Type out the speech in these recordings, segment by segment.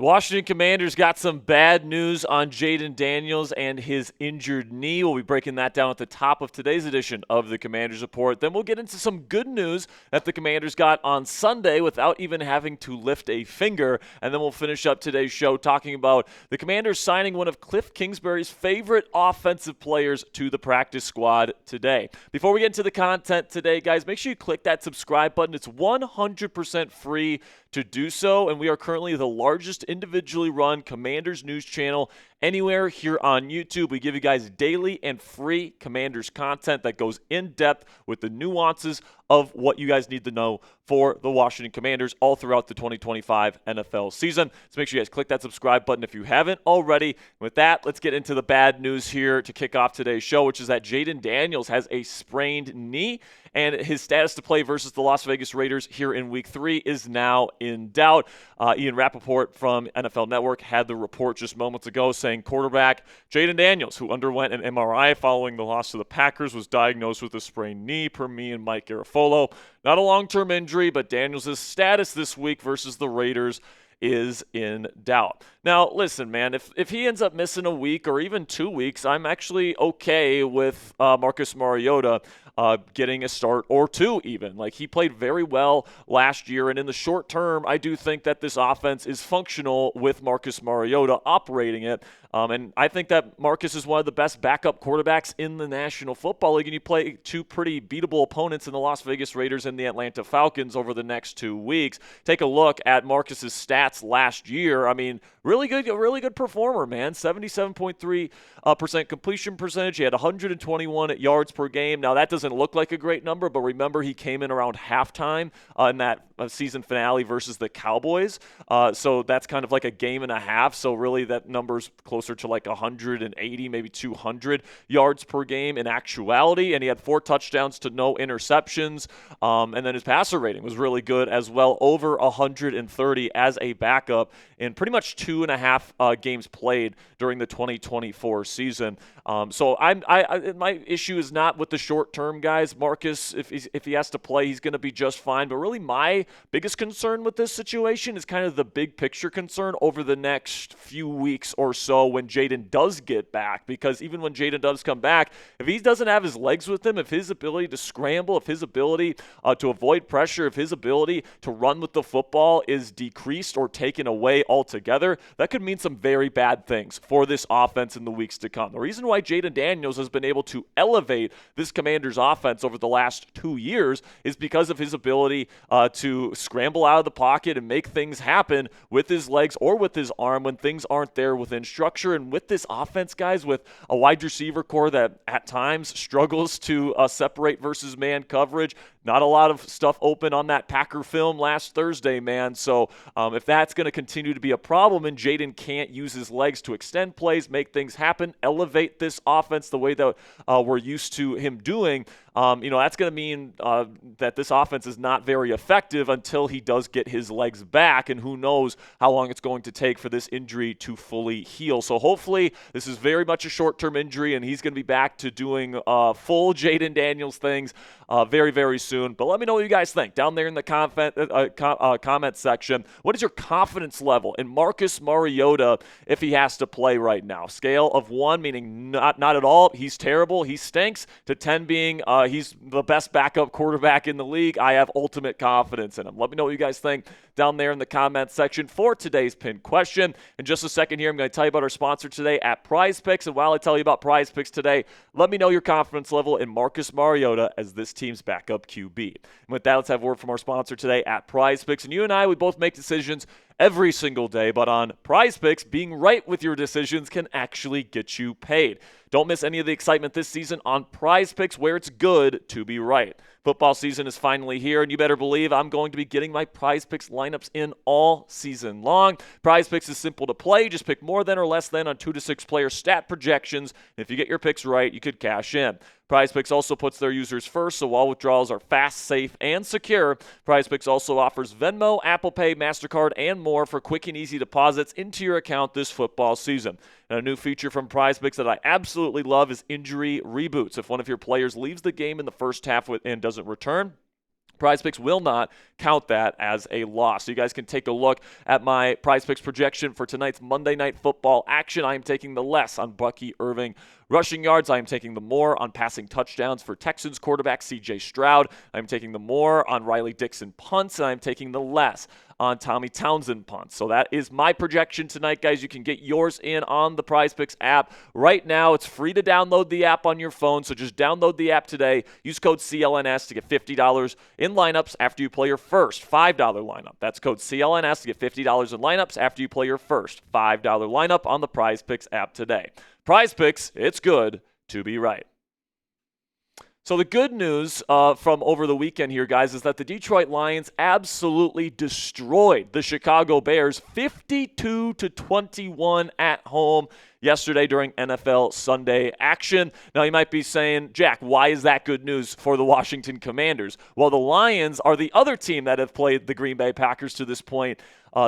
Washington Commanders got some bad news on Jayden Daniels and his injured knee. We'll be breaking that down at the top of today's edition of the Commanders Report. Then we'll get into some good news that the Commanders got on Sunday without even having to lift a finger. And then we'll finish up today's show talking about the Commanders signing one of Cliff Kingsbury's favorite offensive players to the practice squad today. Before we get into the content today, guys, make sure you click that subscribe button. It's 100% free to do so, and we are currently the largest individually run Commanders news channel anywhere here on YouTube. We give you guys daily and free Commanders content that goes in depth with the nuances of what you guys need to know for the Washington Commanders all throughout the 2025 NFL season. So make sure you guys click that subscribe button if you haven't already. With that, let's get into the bad news here to kick off today's show, which is that Jayden Daniels has a sprained knee, and his status to play versus the Las Vegas Raiders here in Week 3 is now in doubt. Ian Rapoport from NFL Network had the report just moments ago saying quarterback Jayden Daniels, who underwent an MRI following the loss to the Packers, was diagnosed with a sprained knee, per me and Mike Garafolo. Not a long-term injury, but Daniels' status this week versus the Raiders is in doubt. Now, listen, man, if he ends up missing a week or even 2 weeks, I'm actually okay with Marcus Mariota getting a start or two even. Like, he played very well last year, and in the short term, I do think that this offense is functional with Marcus Mariota operating it. And I think that Marcus is one of the best backup quarterbacks in the National Football League, and you play two pretty beatable opponents in the Las Vegas Raiders and the Atlanta Falcons over the next 2 weeks. Take a look at Marcus's stats last year. I mean, really good performer, man. 77.3% completion percentage. He had 121 yards per game. Now, that doesn't look like a great number, but remember, he came in around halftime in that season finale versus the Cowboys. So that's kind of like a game and a half. So really, that number's closer to like 180, maybe 200 yards per game in actuality. And he had 4 touchdowns to no interceptions. And then his passer rating was really good as well, over 130 as a backup in pretty much 2.5 games played during the 2024 season. So my issue is not with the short term, guys. Marcus, if he has to play, he's going to be just fine. But really, my biggest concern with this situation is kind of the big picture concern over the next few weeks or so when Jayden does get back. Because even when Jayden does come back, if he doesn't have his legs with him, if his ability to scramble, if his ability to avoid pressure, if his ability to run with the football is decreased or taken away altogether, that could mean some very bad things for this offense in the weeks to come. The reason why Jayden Daniels has been able to elevate this Commanders offense over the last 2 years is because of his ability to scramble out of the pocket and make things happen with his legs or with his arm when things aren't there within structure. And with this offense, guys, with a wide receiver core that at times struggles to separate versus man coverage, not a lot of stuff open on that Packer film last Thursday, man. So if that's going to continue to be a problem and Jayden can't use his legs to extend plays, make things happen, elevate this offense the way that we're used to him doing, that's going to mean that this offense is not very effective until he does get his legs back, and who knows how long it's going to take for this injury to fully heal. So hopefully this is very much a short-term injury, and he's going to be back to doing full Jayden Daniels things very, very soon. But let me know what you guys think down there in the comment section. What is your confidence level in Marcus Mariota if he has to play right now? Scale of 1 meaning not at all, he's terrible, he stinks, to 10 being he's the best backup quarterback in the league. I have ultimate confidence in him. Let me know what you guys think down there in the comment section for today's pinned question. In just a second here, I'm going to tell you about our sponsor today at PrizePicks. And while I tell you about PrizePicks today, let me know your confidence level in Marcus Mariota as this team's backup QB. And with that, let's have a word from our sponsor today at PrizePicks. And you and I, we both make decisions every single day, but on PrizePicks, being right with your decisions can actually get you paid. Don't miss any of the excitement this season on PrizePicks, where it's good to be right. Football season is finally here, and you better believe I'm going to be getting my PrizePicks lineups in all season long. PrizePicks is simple to play. Just pick more than or less than on 2 to 6 player stat projections. And if you get your picks right, you could cash in. PrizePicks also puts their users first, so all withdrawals are fast, safe, and secure. PrizePicks also offers Venmo, Apple Pay, MasterCard, and more for quick and easy deposits into your account this football season. And a new feature from PrizePicks that I absolutely love is injury reboots. If one of your players leaves the game in the first half and doesn't return, PrizePicks will not count that as a loss. So you guys can take a look at my PrizePicks projection for tonight's Monday Night Football action. I am taking the less on Bucky Irving rushing yards. I am taking the more on passing touchdowns for Texans quarterback C.J. Stroud. I am taking the more on Riley Dixon punts, and I am taking the less on Tommy Townsend punts. So that is my projection tonight, guys. You can get yours in on the PrizePicks app. Right now, it's free to download the app on your phone, so just download the app today. Use code CLNS to get $50 in lineups after you play your first $5 lineup. That's code CLNS to get $50 in lineups after you play your first $5 lineup on the PrizePicks app today. PrizePicks, it's good to be right. So the good news from over the weekend here, guys, is that the Detroit Lions absolutely destroyed the Chicago Bears 52-21 at home yesterday during NFL Sunday action. Now, you might be saying, Jack, why is that good news for the Washington Commanders? Well, the Lions are the other team that have played the Green Bay Packers to this point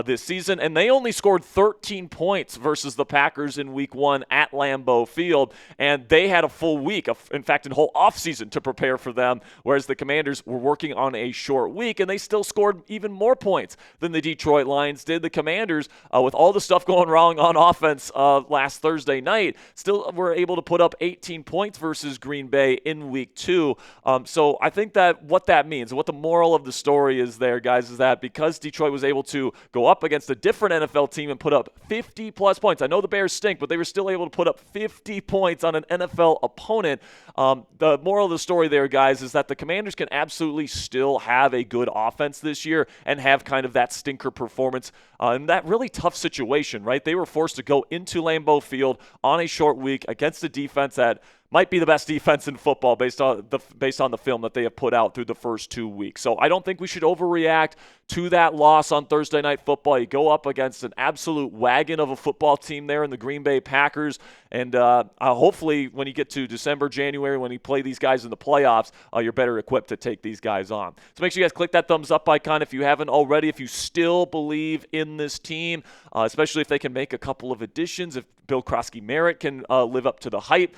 this season, and they only scored 13 points versus the Packers in Week 1 at Lambeau Field, and they had a full week, in fact, a whole offseason to prepare for them, whereas the Commanders were working on a short week, and they still scored even more points than the Detroit Lions did. The Commanders, with all the stuff going wrong on offense last Thursday night, still were able to put up 18 points versus Green Bay in Week 2. So I think that what that means, what the moral of the story is there, guys, is that because Detroit was able to go up against a different NFL team and put up 50-plus points. I know the Bears stink, but they were still able to put up 50 points on an NFL opponent. The moral of the story there, guys, is that the Commanders can absolutely still have a good offense this year and have kind of that stinker performance in that really tough situation, right? They were forced to go into Lambeau Field on a short week against a defense that might be the best defense in football based on the film that they have put out through the first 2 weeks. So I don't think we should overreact to that loss on Thursday Night Football. You go up against an absolute wagon of a football team there in the Green Bay Packers, and hopefully when you get to December, January, when you play these guys in the playoffs, you're better equipped to take these guys on. So make sure you guys click that thumbs up icon if you haven't already, if you still believe in this team, especially if they can make a couple of additions, if Bill Krosky-Merritt can live up to the hype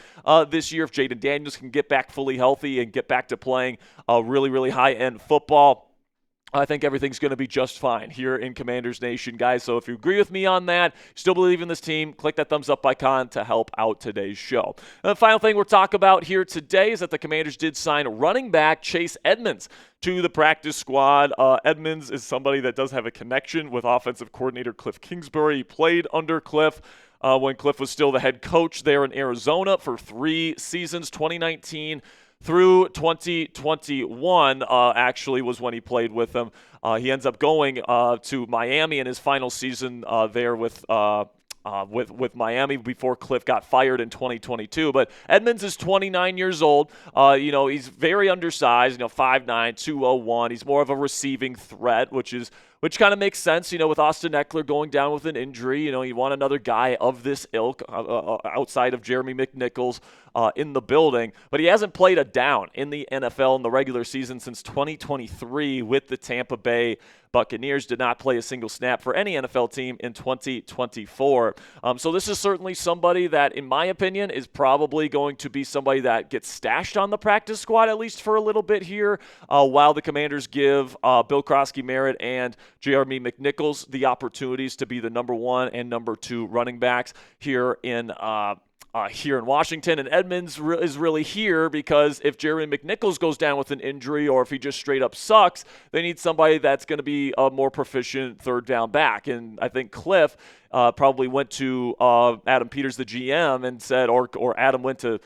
this year, if Jayden Daniels can get back fully healthy and get back to playing really, really high-end football. I think everything's going to be just fine here in Commanders Nation, guys. So if you agree with me on that, still believe in this team, click that thumbs up icon to help out today's show. And the final thing we'll talk about here today is that the Commanders did sign running back Chase Edmonds to the practice squad. Edmonds is somebody that does have a connection with offensive coordinator Cliff Kingsbury. He played under Cliff when Cliff was still the head coach there in Arizona for 3 seasons, 2019 through 2021 actually was when he played with them. He ends up going to Miami in his final season there with Miami before Cliff got fired in 2022. But Edmonds is 29 years old. He's very undersized, 5'9", 201. He's more of a receiving threat, which kind of makes sense, with Austin Ekeler going down with an injury. You want another guy of this ilk outside of Jeremy McNichols in the building. But he hasn't played a down in the NFL in the regular season since 2023 with the Tampa Bay Buccaneers. Did not play a single snap for any NFL team in 2024. So this is certainly somebody that, in my opinion, is probably going to be somebody that gets stashed on the practice squad, at least for a little bit here, while the Commanders give Bill Krosky-Merritt and Jeremy McNichols the opportunities to be the number 1 and number 2 running backs here in Washington. And Edmonds is really here because if Jeremy McNichols goes down with an injury or if he just straight up sucks, they need somebody that's going to be a more proficient third down back. And I think Cliff probably went to Adam Peters, the GM, and said, or Adam went to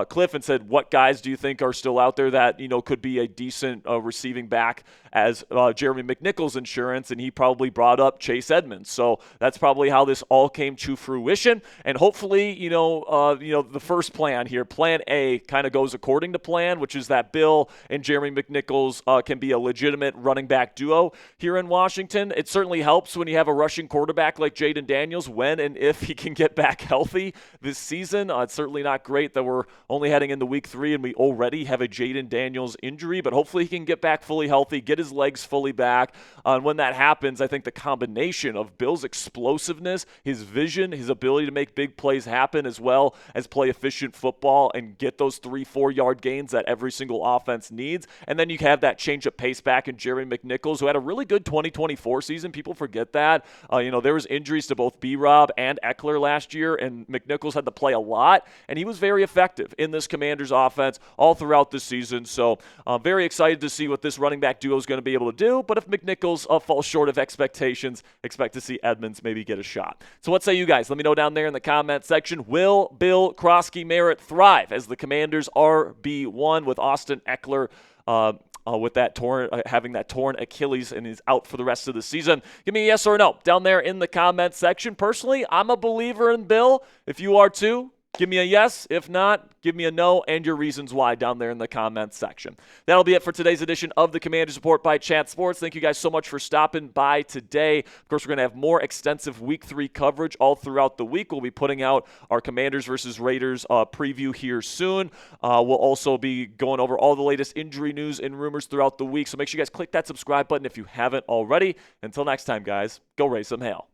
Cliff and said, what guys do you think are still out there that, could be a decent receiving back as Jeremy McNichols' insurance? And he probably brought up Chase Edmonds. So that's probably how this all came to fruition. And hopefully, the first plan here, plan A, kind of goes according to plan, which is that Bill and Jeremy McNichols can be a legitimate running back duo here in Washington. It certainly helps when you have a rushing quarterback like Jayden Daniels Daniels when and if he can get back healthy this season. It's certainly not great that we're only heading into week 3 and we already have a Jayden Daniels injury, but hopefully he can get back fully healthy, get his legs fully back. And when that happens, I think the combination of Bill's explosiveness, his vision, his ability to make big plays happen, as well as play efficient football and get those 3-4 yard gains that every single offense needs. And then you have that change of pace back in Jerry McNichols, who had a really good 2024 season. People forget that. There was injuries to both B-Rob and Ekeler last year, and McNichols had to play a lot, and he was very effective in this Commanders offense all throughout the season. So very excited to see what this running back duo is going to be able to do. But if McNichols falls short of expectations, expect to see Edmonds maybe get a shot. So what say you guys? Let me know down there in the comment section. Will Bill Krosky-Merritt thrive as the Commanders RB1 with Austin Ekeler with that having that torn Achilles and is out for the rest of the season? Give me a yes or a no down there in the comment section. Personally, I'm a believer in Bill. If you are too, give me a yes. If not, give me a no and your reasons why down there in the comments section. That'll be it for today's edition of the Commanders Report by Chat Sports. Thank you guys so much for stopping by today. Of course, we're going to have more extensive Week 3 coverage all throughout the week. We'll be putting out our Commanders versus Raiders preview here soon. We'll also be going over all the latest injury news and rumors throughout the week. So make sure you guys click that subscribe button if you haven't already. Until next time, guys, go raise some hail.